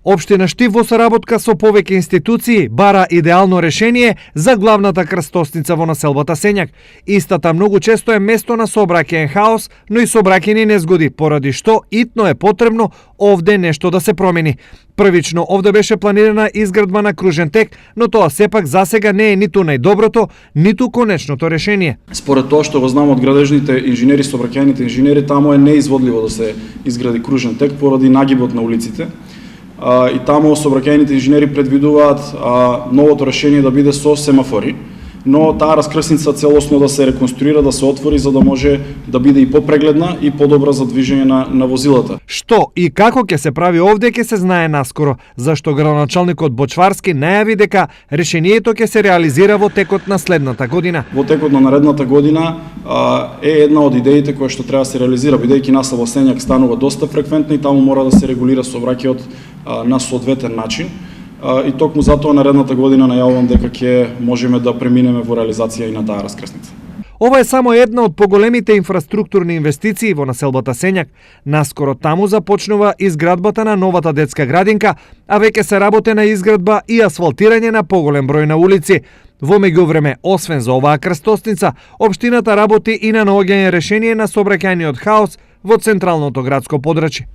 Општина Штип во соработка со повеќе институции бара идеално решение за главната крстосница во населбата Сењак. Истата многу често е место на сообраќаен хаос, но и сообраќајни незгоди, поради што итно е потребно овде нешто да се промени. Првично овде беше планирана изградба на кружен тек, но тоа сепак засега не е ниту најдоброто, ниту конечното решение. Според тоа што го знам од градежните инженери, сообраќајните инженери, таму е неизводливо да се изгради кружен тек поради нагибот на улиците. И таму сообраќајните инженери предвидуваат новото решение да биде со семафори, но таа раскрсница целосно да се реконструира, да се отвори за да може да биде и попрегледна и подобра за движење на возилата. Што и како ќе се прави овде ќе се знае наскоро, зашто градоначалникот Бочварски најави дека решението ќе се реализира во текот на следната година. Во текот на наредната година е една од идеите која што треба да се реализира, бидејќи населба Сењак станува доста фреквентна и таму мора да се регулира сообраќајот на соодветен начин. И токму затоа наредната година најавувам дека ќе можеме да преминеме во реализација и на таа раскрсница. Ова е само една од поголемите инфраструктурни инвестиции во населбата Сењак. Наскоро таму започнува изградбата на новата детска градинка, а веќе се работи на изградба и асфалтирање на поголем број на улици. Во меѓувреме, освен за оваа крстосница, општината работи и на наоѓање решение на сообраќајниот хаос во централното градско подрачје.